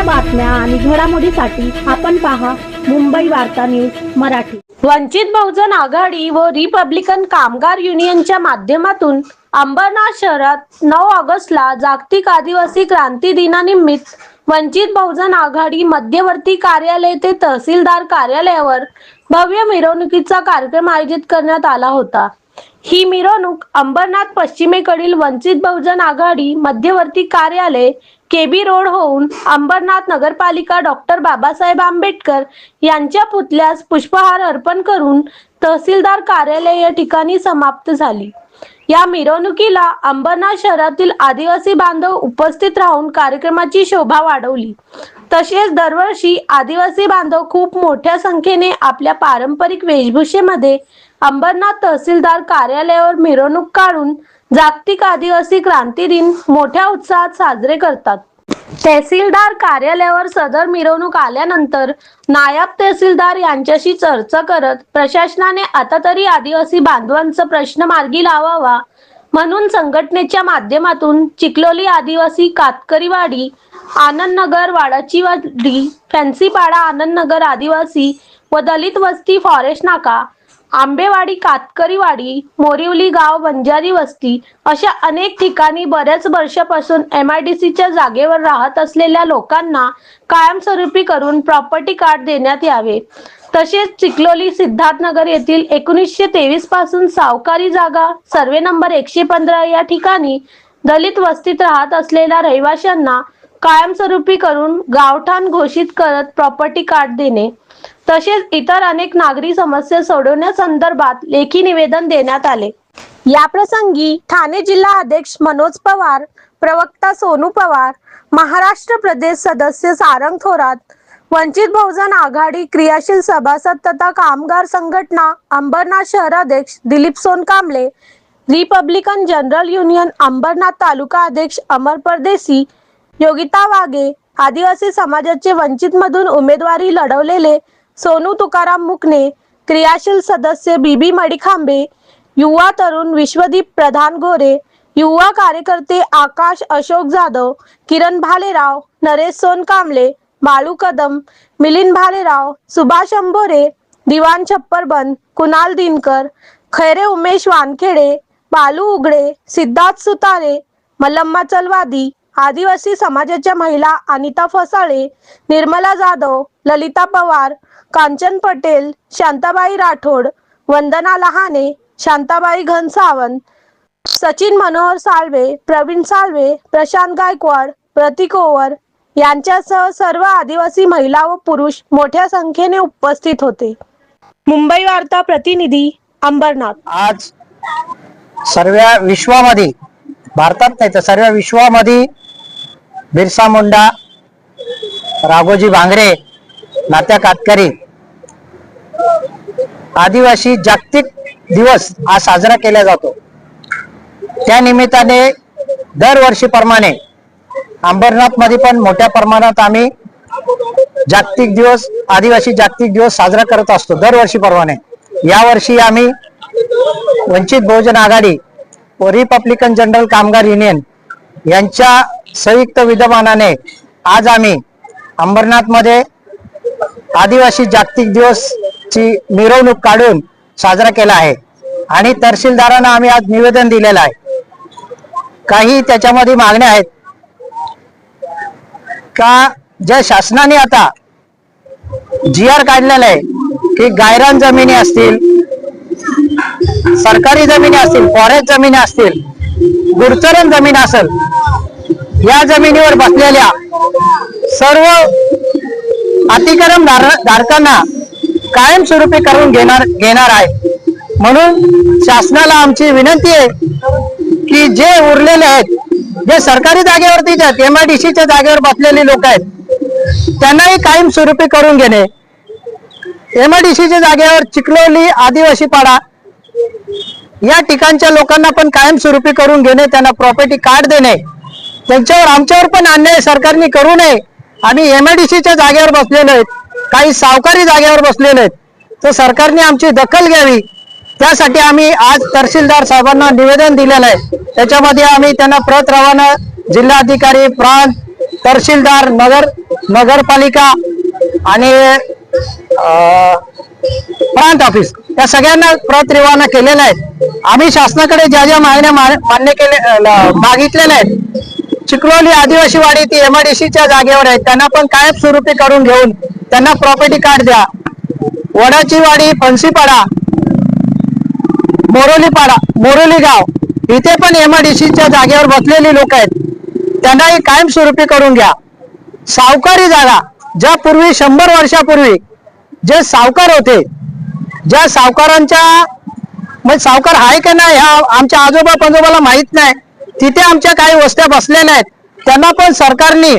ताज्या बातम्या आणि घडामोडीसाठी आपण पहा मुंबई वार्ता न्यूज मराठी। वंचित बहुजन आघाडी व रिपब्लिकन कामगार युनियनच्या माध्यमातून अंबरनाथ शहरात 9 ऑगस्टला जागतिक आदिवासी क्रांती दिनानिमित्त वंचित बहुजन आघाडी मध्यवर्ती कार्यालय ते तहसीलदार कार्यालयावर भव्य मिरवणुकीचा कार्यक्रम आयोजित करण्यात आला होता। ही मिरवणूक अंबरनाथ पश्चिमेकडील वंचित बहुजन आघाडी मध्यवर्ती कार्यालय केबी रोड होऊन अंबरनाथ नगरपालिका डॉक्टर बाबासाहेब आंबेडकर यांच्या पुतळ्यास पुष्पहार अर्पण करून तहसीलदार कार्यालय या ठिकाणी समाप्त झाली। या मिरवणुकीला अंबरनाथ शहरातील आदिवासी बांधव उपस्थित राहून कार्यक्रमाची शोभा वाढवली। तसेच दरवर्षी आदिवासी बांधव खूप मोठ्या संख्येने आपल्या पारंपरिक वेशभूषेमध्ये अंबरनाथ तहसीलदार कार्यालयावर मिरवणूक काढून जागतिक आदिवासी क्रांती दिन मोठ्या उत्साहात साजरे करतात। तहसीलदार कार्यालयावर सदर मिरवणूक आल्यानंतर नायब तहसीलदार यांच्याशी चर्चा करत प्रशासनाने आता तरी आदिवासी बांधवांचा प्रश्न मार्गी लावावा म्हणून संघटनेच्या माध्यमातून चिखलोली आदिवासी कातकरीवाडी, आनंदनगर वाडाचीवाडी, फॅन्सीपाडा आनंदनगर आदिवासी व दलित वस्ती फॉरेस्ट नाका, आंबेवाडी कातकरीवाडी, मोरिवली गाव बंजारी वस्ती अशा अनेक ठिकाणी बऱ्याच वर्षापासून MIDCच्या जागेवर राहत असलेल्या लोकांना कायमस्वरूपी करून प्रॉपर्टी कार्ड देण्यात यावे। तसेच चिखलोली सिद्धार्थनगर येथील 1923 पासून सावकारी जागा सर्वे नंबर 115 या ठिकाणी दलित वस्तीत राहत असलेल्या रहिवाशांना कायमस्वरूपी करून गावठाण घोषित करत प्रॉपर्टी कार्ड देणे तसेच इतर अनेक नागरी समस्या सोडवण्यासंदर्भात लेखी निवेदन देण्यात आले। या प्रसंगी ठाणे जिल्हा अध्यक्ष मनोज पवार, प्रवक्ता सोनू पवार, महाराष्ट्र प्रदेश सदस्य सारंग थोरात, वंचित बहुजन आघाडी क्रियाशील सभासद तथा कामगार संघटना अंबरनाथ शहराध्यक्ष Dilip Sonkamble, Republican general union Ambernath taluka अध्यक्ष अमर परदेसी, योगिता वाघे, आदिवासी समाजाचे वंचित मधून उमेदवारी लढवलेले सोनू तुकाराम मुकणे, क्रियाशील सदस्य बीबी मडिखांबे, युवा तरुण विश्वदीप प्रधान गोरे, युवा कार्यकर्ते आकाश अशोक जाधव, किरण भालेराव, नरेश सोनकांबळे, बाळू कदम, मिलिंद भालेराव, सुभाष अंबोरे, दिवान छप्परबंद, कुणाल दिनकर, खैरे उमेश वानखेडे, बालू उगडे, सिद्धार्थ सुतारे, मल्लम्मा चलवादी, आदिवासी समाजाच्या महिला अनिता फसाळे, निर्मला जाधव, ललिता पवार, कांचन पटेल, शांताबाई राठोड, वंदना लहाने, शांताबाई घनसावंत, सचिन मनोहर साळवे, प्रवीण साळवे, प्रशांत गायकवाड, प्रतीक ओवर यांच्यासह सर्व आदिवासी महिला व पुरुष मोठ्या संख्येने उपस्थित होते। मुंबई वार्ता प्रतिनिधी अंबरनाथ। आज सर्व विश्वामध्ये, भारतात नाही तर सर्व विश्वामध्ये बिरसा मुंडा, राघोजी भांगरे, नात्या कातकरी आदिवासी जागतिक दिवस आज साजरा केला जातो। त्या निमित्ताने दरवर्षीप्रमाणे अंबरनाथ मध्ये पण मोठ्या प्रमाणात आम्ही जागतिक दिवस, आदिवासी जागतिक दिवस साजरा करत असतो दरवर्षीप्रमाणे। यावर्षी आम्ही वंचित बहुजन आघाडी व रिपब्लिकन जनरल कामगार युनियन यांच्या संयुक्त विद्यमानाने आज आम्ही अंबरनाथ मध्ये आदिवासी जागतिक दिवस ची मिरवणूक काढून साजरा केला आहे आणि तहसीलदारांना आम्ही आज निवेदन दिलेलं आहे। काही त्याच्यामध्ये मागण्या आहेत का ज्या शासनाने आता GR काढलेला आहे की गायरान जमिनी असतील, सरकारी जमिनी असतील, फॉरेस्ट जमिनी असतील, गुरचरण जमीन असेल, या जमिनीवर बसलेल्या सर्व अतिक्रम धारकांना कायमस्वरूपी करून घेणार आहे। म्हणून शासनाला आमची विनंती आहे की जे उरलेले आहेत, जे सरकारी जागेवरती आहेत, MIDCच्या जागेवर बसलेले लोक आहेत, त्यांनाही कायमस्वरूपी करून घेणे। MIDCच्या जागेवर चिखलोली आदिवासी पाडा या ठिकाणच्या लोकांना पण कायमस्वरूपी करून घेणे, त्यांना प्रॉपर्टी कार्ड देणे। त्यांच्यावर आमच्यावर पण अन्याय सरकारने करू नये। आम्ही MIDCच्या जागेवर बसलेलो आहेत, काही सावकारी जागेवर बसलेले आहेत, तर सरकारने आमची दखल घ्यावी। त्यासाठी आम्ही आज तहसीलदार साहेबांना निवेदन दिलेलं आहे। त्याच्यामध्ये आम्ही त्यांना प्रत रवाना जिल्हाधिकारी, प्रांत, तहसीलदार, नगर नगरपालिका आणि प्रांत ऑफिस या सगळ्यांना प्रत रवाना केलेला आहे. आम्ही शासनाकडे ज्या ज्या मागण्या मान्य मागितलेल्या आहेत, चिखलोली आदिवासी वाडी ती MIDCच्या जागेवर आहे, त्यांना पण कायमस्वरूपी करून घेऊन त्यांना प्रॉपर्टी कार्ड द्या. वडाची वाडी, फणसीपाडा, मोरोली गाव इथे पण MIDCच्या जागेवर बसलेली लोक आहेत, त्यांनाही कायमस्वरूपी करून घ्या. सावकारी जागा ज्या पूर्वी 100 वर्षापूर्वी जे सावकार होते, ज्या सावकारांच्या म्हणजे सावकार आहे का नाही ह्या आमच्या आजोबा पंजोबाला माहित नाही, तिथे आमच्या काही वस्त्या बसलेल्या आहेत, त्यांना पण सरकारने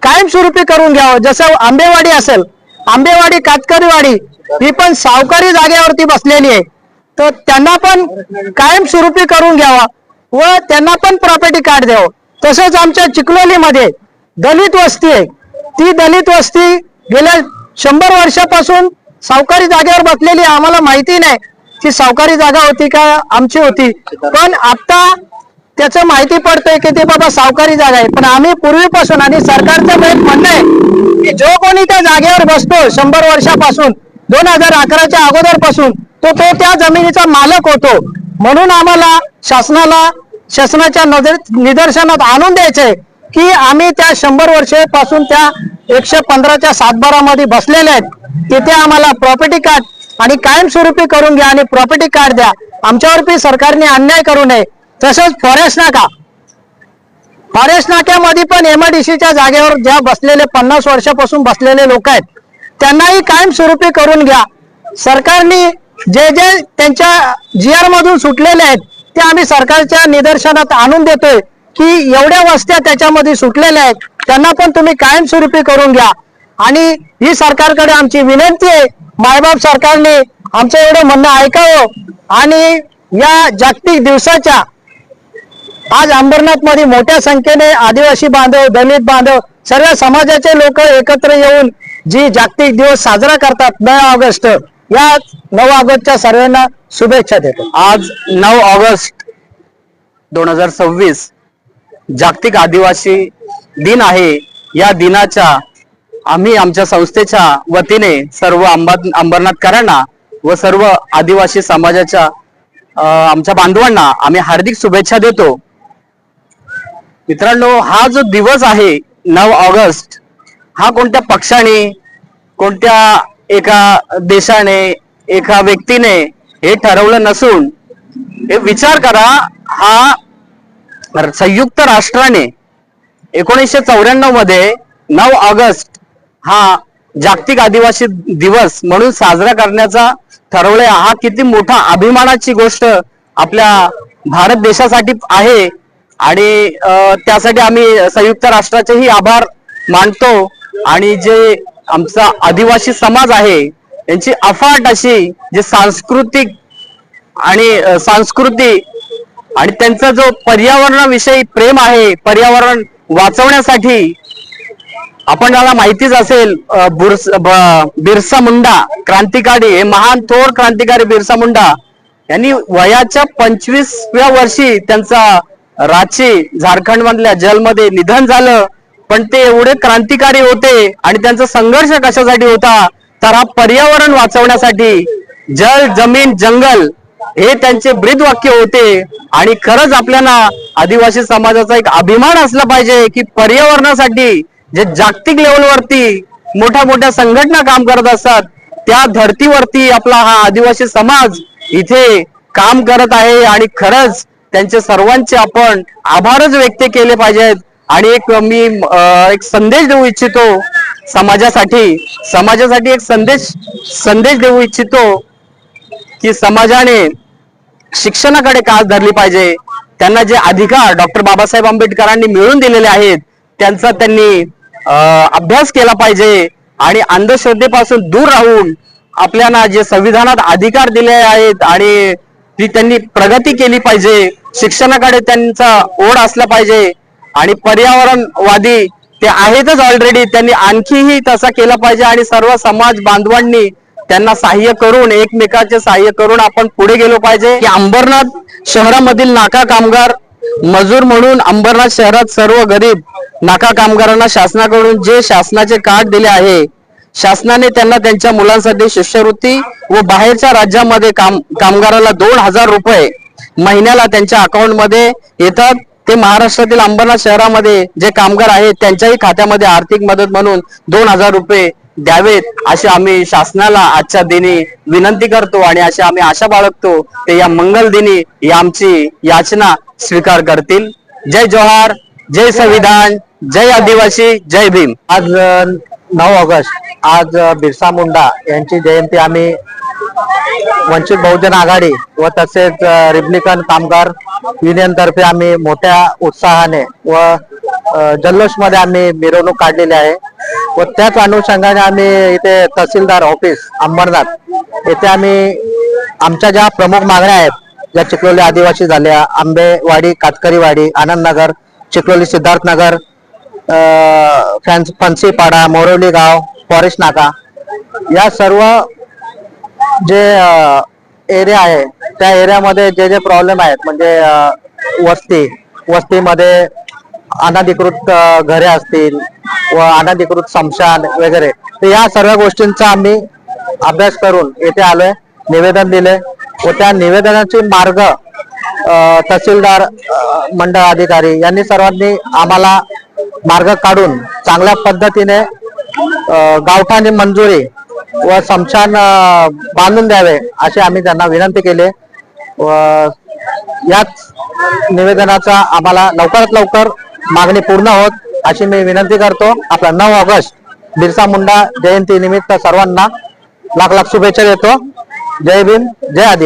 कायमस्वरूपी करून घ्यावं. जसं आंबेवाडी असेल, आंबेवाडी कातकरीवाडी ही पण सावकारी जागेवरती बसलेली आहे, तर त्यांना पण कायमस्वरूपी करून घ्यावा व त्यांना पण प्रॉपर्टी कार्ड द्यावं. तसंच आमच्या चिखलोलीमध्ये दलित वस्ती आहे, ती दलित वस्ती गेल्या 100 वर्षापासून सावकारी जागेवर बसलेली. आम्हाला माहिती नाही की सावकारी जागा होती का आमची होती, पण आता त्याचं माहिती पडतंय की ते बाबा सावकारी जागा आहे. पण आम्ही पूर्वीपासून आणि सरकारचं एक म्हणणं आहे की जो कोणी त्या जागेवर बसतो 100 वर्षापासून 2011च्या अगोदर पासून तो त्या जमिनीचा मालक होतो. म्हणून आम्हाला शासनाच्या निदर्शनात आणून द्यायचंय की आम्ही त्या 100 वर्षापासून त्या 115च्या 7/12 मध्ये बसलेले आहेत, तिथे आम्हाला प्रॉपर्टी कार्ड आणि कायमस्वरूपी करून घ्या आणि प्रॉपर्टी कार्ड द्या. आमच्यावरती सरकारने अन्याय करू नये. तसंच फॉरेस्ट नाक्यामध्ये पण MIDCच्या जागेवर ज्या बसलेले 50 वर्षापासून बसलेले लोक आहेत, त्यांनाही कायमस्वरूपी करून घ्या. सरकारने जे त्यांच्या GR मधून सुटलेले आहेत ते आम्ही सरकारच्या निदर्शनात आणून देतोय की एवढ्या वस्त्या त्याच्यामध्ये सुटलेल्या आहेत, त्यांना पण तुम्ही कायमस्वरूपी करून घ्या. आणि ही सरकारकडे आमची विनंती आहे, मायबाप सरकारने आमचं एवढं म्हणणं ऐकावं आणि या जागतिक दिवसाच्या आज अंबरनाथ मध्ये मोठ्या संख्येने आदिवासी बांधव, दलित बांधव, सर्व समाजाचे लोक एकत्र येऊन जी जागतिक दिवस साजरा करतात 9 ऑगस्ट, या 9 ऑगस्टच्या सर्वांना शुभेच्छा देतो. आज 9 ऑगस्ट 2026 जागतिक आदिवासी दिन आहे. या दिनाच्या आम्ही आमच्या संस्थेच्या वतीने सर्व अंबरनाथकरांना व सर्व आदिवासी समाजाच्या आमच्या बांधवांना आम्ही हार्दिक शुभेच्छा देतो. मित्रांनो, हा जो दिवस आहे 9 ऑगस्ट, हा कोणत्या पक्षाने, कोणत्या एका देशाने, एका व्यक्तीने हे ठरवलं नसून, हे विचार करा, हा संयुक्त राष्ट्राने 1994 मध्ये 9 ऑगस्ट हा जागतिक आदिवासी दिवस म्हणून साजरा करण्याचा ठरवलंय. हा किती मोठा अभिमानाची गोष्ट आपल्या भारत देशासाठी आहे आणि त्यासाठी आम्ही संयुक्त राष्ट्राचेही आभार मानतो. आणि जे आमचा आदिवासी समाज आहे यांची अफाट अशी जे सांस्कृती आणि त्यांचा जो पर्यावरणाविषयी प्रेम आहे, पर्यावरण वाचवण्यासाठी, आपण त्याला माहितीच असेल, बिरसा मुंडा क्रांतिकारी, हे महान थोर क्रांतिकारी बिरसा मुंडा यांनी वयाच्या 25व्या वर्षी त्यांचा रांची झारखंड मधल्या जलमध्ये निधन झालं. पण ते एवढे क्रांतिकारी होते आणि त्यांचा संघर्ष कशासाठी होता, तर हा पर्यावरण वाचवण्यासाठी. जल, जमीन, जंगल हे त्यांचे ब्रीदवाक्य होते. आणि खरंच आपल्याला आदिवासी समाजाचा एक अभिमान असला पाहिजे की पर्यावरणासाठी जे जागतिक लेवलवरती मोठ्या मोठ्या संघटना काम करत असतात, त्या धर्तीवरती आपला हा आदिवासी समाज इथे काम करत आहे. आणि खरंच त्यांचे सर्वांचे आपण आभारच व्यक्त केले पाहिजेत. आणि मी एक संदेश देऊ इच्छितो समाजासाठी एक संदेश देऊ इच्छितो की समाजाने शिक्षणाकडे कास धरली पाहिजे. त्यांना जे अधिकार डॉक्टर बाबासाहेब आंबेडकरांनी मिळवून दिलेले आहेत त्यांचा त्यांनी अभ्यास केला पाहिजे. आणि अंधश्रद्धेपासून दूर राहून आपल्याला जे संविधानात अधिकार दिले आहेत आणि ती त्यांनी प्रगती केली पाहिजे. शिक्षणाकडे त्यांचा ओढ असला पाहिजे. आणि पर्यावरणवादी ते आहेतच ऑलरेडी, त्यांनी आणखीही तसा केला पाहिजे. आणि सर्व समाज बांधवांनी त्यांना सहाय्य करून, एकमेकांचे सहाय्य करून आपण पुढे गेलो पाहिजे. की अंबरनाथ शहरामधील नाका कामगार मजूर म्हणून अंबरनाथ शहरात सर्व गरीब नाका कामगारांना शासनाकडून जे शासनाचे कार्ड दिले आहे, शासनाने त्यांना त्यांच्या मुलांसाठी शिष्यवृत्ती व बाहेरच्या राज्यामध्ये कामगाराला 2000 रुपये महिन्याला त्यांच्या अकाउंट मध्ये येतात. ते महाराष्ट्रातील अंबरनाथ शहरामध्ये जे कामगार आहेत त्यांच्याही खात्यामध्ये आर्थिक मदत म्हणून 2000 रुपये द्यावेत अशी आम्ही शासनाला आजच्या दिनी विनंती करतो आणि अशी आम्ही आशा बाळगतो ते या मंगल दिनी ही आमची याचना स्वीकार करतील. जय जोहार, जय संविधान, जय आदिवासी, जय भीम. आज 9 ऑगस्ट आज बिरसा मुंडा यांची जयंती आम्ही वंचित बहुजन आघाडी व तसेच रिपब्लिकन कामगार युनियन तर्फे आम्ही मोठ्या उत्साहाने व जल्लोष मध्ये आम्ही मिरवणूक काढलेली आहे व त्याच अनुषंगाने आम्ही इथे तहसीलदार ऑफिस अंबरनाथ येथे आम्ही आमच्या ज्या प्रमुख मागण्या आहेत, ज्या चिखलोली आदिवासी झाल्या, आंबेवाडी, कातकरीवाडी, आनंदनगर, चिखलोली सिद्धार्थनगर, फन्सीपाडा, मोरवली गाव, फॉरेस्ट नाका, या सर्व जे एरिया आहे त्या एरियामध्ये जे जे प्रॉब्लेम आहेत म्हणजे वस्तीमध्ये अनधिकृत घरे असतील व अनधिकृत स्मशान वगैरे, तर या सर्व गोष्टींचा आम्ही अभ्यास करून येथे आलोय, निवेदन दिले व त्या निवेदनाची मार्ग तहसीलदार मंडळ अधिकारी यांनी सर्वांनी आम्हाला मार्ग काढून चांगल्या पद्धतीने गावठाणी मंजुरी व स्मशान बांधून द्यावे अशी आम्ही त्यांना विनंती केली व याच निवेदनाचा आम्हाला लवकरात लवकर मागणी पूर्ण होत अशी मी विनंती करतो. आपला 9 ऑगस्ट बिरसा मुंडा जयंती निमित्त सर्वांना लाख लाख शुभेच्छा देतो. जय भीम, जय आदिवासी.